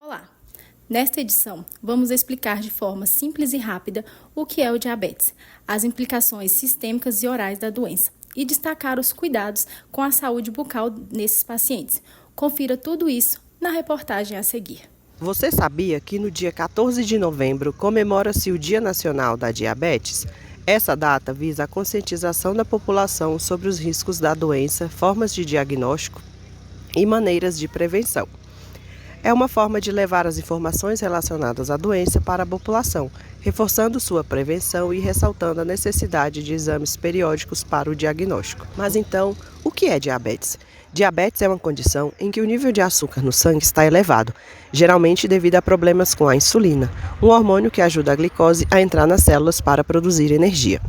Olá! Nesta edição, vamos explicar de forma simples e rápida o que é o diabetes, as implicações sistêmicas e orais da doença e destacar os cuidados com a saúde bucal nesses pacientes. Confira tudo isso na reportagem a seguir. Você sabia que no dia 14 de novembro comemora-se o Dia Nacional da Diabetes? Essa data visa a conscientização da população sobre os riscos da doença, formas de diagnóstico e maneiras de prevenção. É uma forma de levar as informações relacionadas à doença para a população, reforçando sua prevenção e ressaltando a necessidade de exames periódicos para o diagnóstico. Mas então, o que é diabetes? Diabetes é uma condição em que o nível de açúcar no sangue está elevado, geralmente devido a problemas com a insulina, um hormônio que ajuda a glicose a entrar nas células para produzir energia.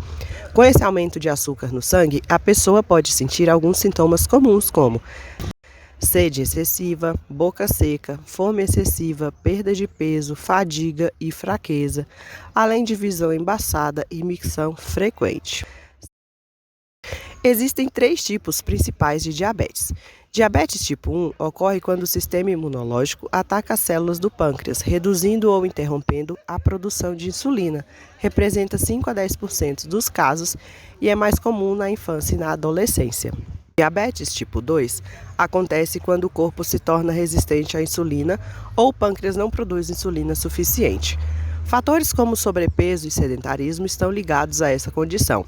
Com esse aumento de açúcar no sangue, a pessoa pode sentir alguns sintomas comuns como sede excessiva, boca seca, fome excessiva, perda de peso, fadiga e fraqueza, além de visão embaçada e micção frequente. Existem 3 tipos principais de diabetes. Diabetes tipo 1 ocorre quando o sistema imunológico ataca as células do pâncreas, reduzindo ou interrompendo a produção de insulina. Representa 5 a 10% dos casos e é mais comum na infância e na adolescência. Diabetes tipo 2 acontece quando o corpo se torna resistente à insulina ou o pâncreas não produz insulina suficiente. Fatores como sobrepeso e sedentarismo estão ligados a essa condição.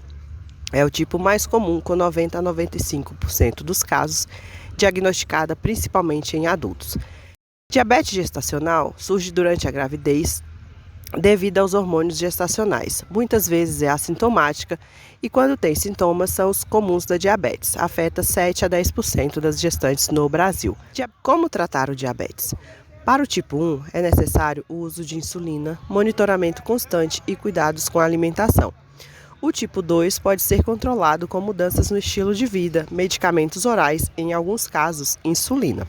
É o tipo mais comum, com 90 a 95% dos casos, diagnosticada principalmente em adultos. Diabetes gestacional surge durante a gravidez devido aos hormônios gestacionais. Muitas vezes é assintomática e, quando tem sintomas, são os comuns da diabetes. Afeta 7 a 10% das gestantes no Brasil. Como tratar o diabetes? Para o tipo 1, é necessário o uso de insulina, monitoramento constante e cuidados com a alimentação. O tipo 2 pode ser controlado com mudanças no estilo de vida, medicamentos orais, em alguns casos, insulina.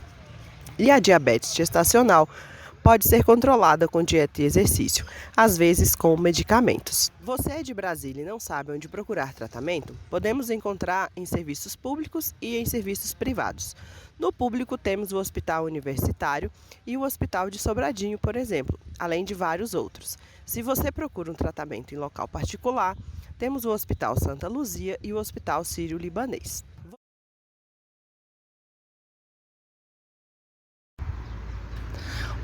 E a diabetes gestacional pode ser controlada com dieta e exercício, às vezes com medicamentos. Você é de Brasília e não sabe onde procurar tratamento? Podemos encontrar em serviços públicos e em serviços privados. No público temos o Hospital Universitário e o Hospital de Sobradinho, por exemplo, além de vários outros. Se você procura um tratamento em local particular, temos o Hospital Santa Luzia e o Hospital Sírio-Libanês.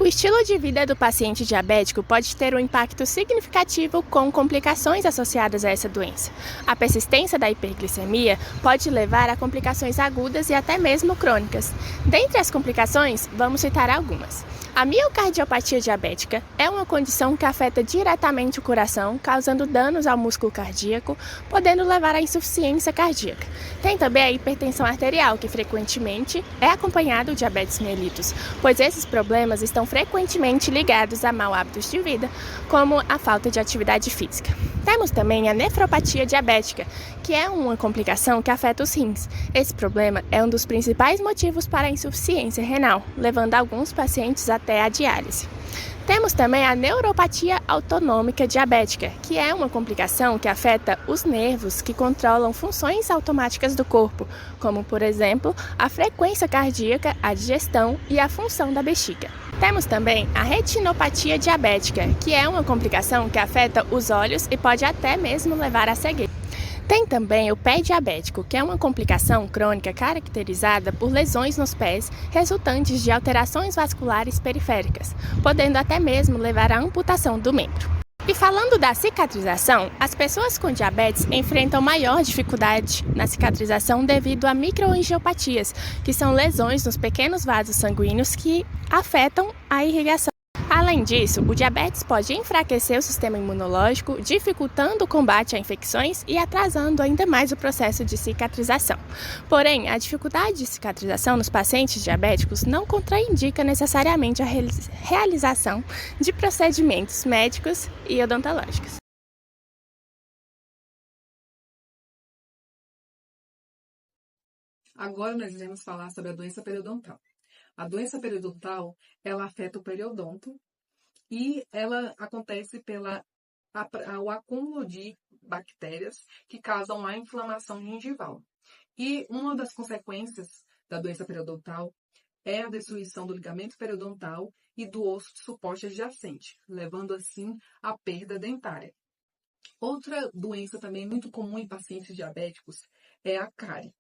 O estilo de vida do paciente diabético pode ter um impacto significativo com complicações associadas a essa doença. A persistência da hiperglicemia pode levar a complicações agudas e até mesmo crônicas. Dentre as complicações, vamos citar algumas. A miocardiopatia diabética é uma condição que afeta diretamente o coração, causando danos ao músculo cardíaco, podendo levar à insuficiência cardíaca. Tem também a hipertensão arterial, que frequentemente é acompanhado de diabetes mellitus, pois esses problemas estão frequentemente ligados a maus hábitos de vida, como a falta de atividade física. Temos também a nefropatia diabética, que é uma complicação que afeta os rins. Esse problema é um dos principais motivos para a insuficiência renal, levando alguns pacientes até a diálise. Temos também a neuropatia autonômica diabética, que é uma complicação que afeta os nervos que controlam funções automáticas do corpo, como, por exemplo, a frequência cardíaca, a digestão e a função da bexiga. Temos também a retinopatia diabética, que é uma complicação que afeta os olhos e pode até mesmo levar à cegueira. Tem também o pé diabético, que é uma complicação crônica caracterizada por lesões nos pés resultantes de alterações vasculares periféricas, podendo até mesmo levar à amputação do membro. E falando da cicatrização, as pessoas com diabetes enfrentam maior dificuldade na cicatrização devido a microangiopatias, que são lesões nos pequenos vasos sanguíneos que afetam a irrigação. Além disso, o diabetes pode enfraquecer o sistema imunológico, dificultando o combate a infecções e atrasando ainda mais o processo de cicatrização. Porém, a dificuldade de cicatrização nos pacientes diabéticos não contraindica necessariamente a realização de procedimentos médicos e odontológicos. Agora nós iremos falar sobre a doença periodontal. A doença periodontal, ela afeta o periodonto e ela acontece o acúmulo de bactérias que causam a inflamação gengival. E uma das consequências da doença periodontal é a destruição do ligamento periodontal e do osso de suporte adjacente, levando assim à perda dentária. Outra doença também muito comum em pacientes diabéticos é a cárie.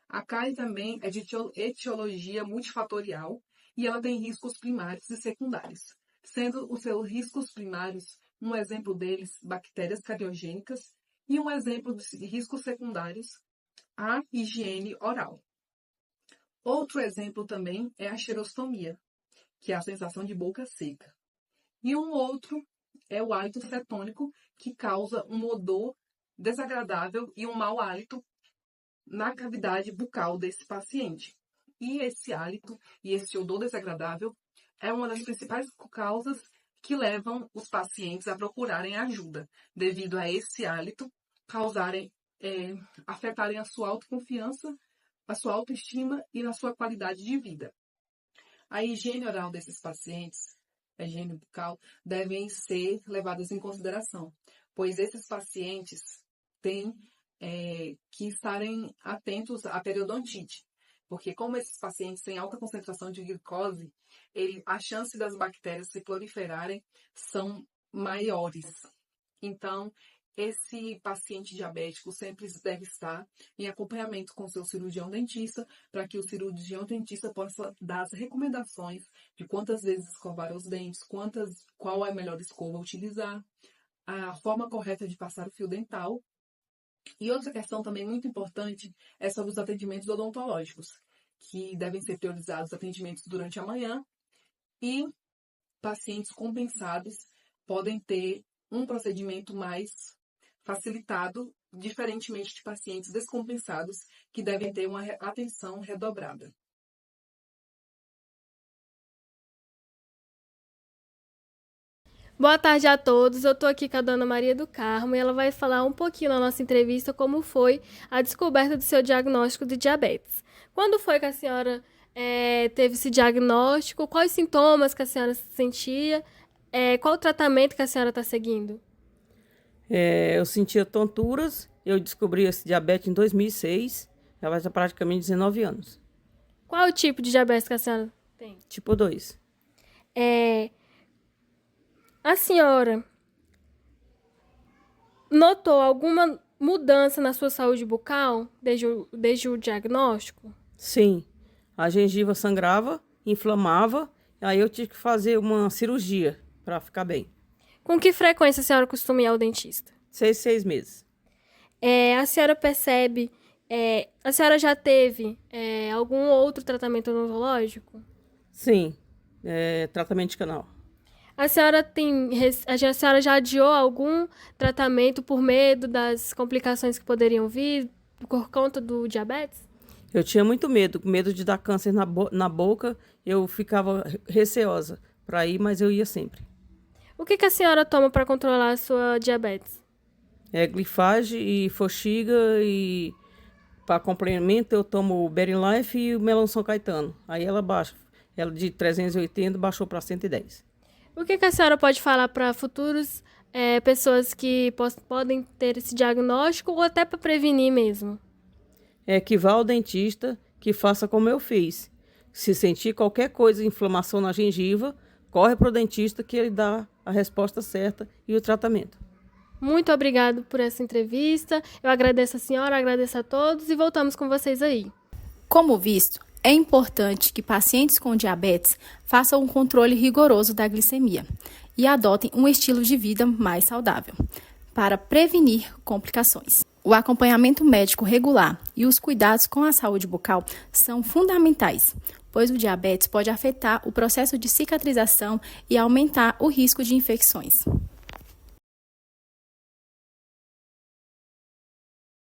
A cárie também é de etiologia multifatorial e ela tem riscos primários e secundários, sendo os seus riscos primários, um exemplo deles, bactérias cariogênicas, e um exemplo de riscos secundários, a higiene oral. Outro exemplo também é a xerostomia, que é a sensação de boca seca. E um outro é o hálito cetônico, que causa um odor desagradável e um mau hálito na cavidade bucal desse paciente. E esse hálito e esse odor desagradável é uma das principais causas que levam os pacientes a procurarem ajuda, devido a esse hálito afetarem a sua autoconfiança, a sua autoestima e na sua qualidade de vida. A higiene oral desses pacientes, a higiene bucal, devem ser levadas em consideração, pois esses pacientes têm que estarem atentos à periodontite, porque como esses pacientes têm alta concentração de glicose, a chance das bactérias se proliferarem são maiores. Então, esse paciente diabético sempre deve estar em acompanhamento com seu cirurgião dentista, para que o cirurgião dentista possa dar as recomendações de quantas vezes escovar os dentes, qual é a melhor escova utilizar, a forma correta de passar o fio dental. E outra questão também muito importante é sobre os atendimentos odontológicos, que devem ser priorizados atendimentos durante a manhã, e pacientes compensados podem ter um procedimento mais facilitado, diferentemente de pacientes descompensados, que devem ter uma atenção redobrada. Boa tarde a todos, eu estou aqui com a dona Maria do Carmo e ela vai falar um pouquinho na nossa entrevista como foi a descoberta do seu diagnóstico de diabetes. Quando foi que a senhora teve esse diagnóstico? Quais sintomas que a senhora sentia? Qual o tratamento que a senhora está seguindo? Eu sentia tonturas, eu descobri esse diabetes em 2006, já vai ter praticamente 19 anos. Qual o tipo de diabetes que a senhora tem? Tipo 2. A senhora notou alguma mudança na sua saúde bucal desde o diagnóstico? Sim, a gengiva sangrava, inflamava, aí eu tive que fazer uma cirurgia para ficar bem. Com que frequência a senhora costuma ir ao dentista? 6 meses. A senhora percebe... a senhora já teve algum outro tratamento odontológico? Sim, tratamento de canal. A senhora já adiou algum tratamento por medo das complicações que poderiam vir por conta do diabetes? Eu tinha muito medo de dar câncer na boca, eu ficava receosa para ir, mas eu ia sempre. O que a senhora toma para controlar a sua diabetes? Glifage e Forxiga, e para complemento eu tomo o Bering Life e o Melon São Caetano. Aí ela baixa, ela de 380 baixou para 110. O que a senhora pode falar para futuros pessoas que podem ter esse diagnóstico ou até para prevenir mesmo? Que vá ao dentista, que faça como eu fiz. Se sentir qualquer coisa, inflamação na gengiva, corre para o dentista que ele dá a resposta certa e o tratamento. Muito obrigado por essa entrevista. Eu agradeço a senhora, agradeço a todos e voltamos com vocês aí. Como visto, é importante que pacientes com diabetes façam um controle rigoroso da glicemia e adotem um estilo de vida mais saudável para prevenir complicações. O acompanhamento médico regular e os cuidados com a saúde bucal são fundamentais, pois o diabetes pode afetar o processo de cicatrização e aumentar o risco de infecções.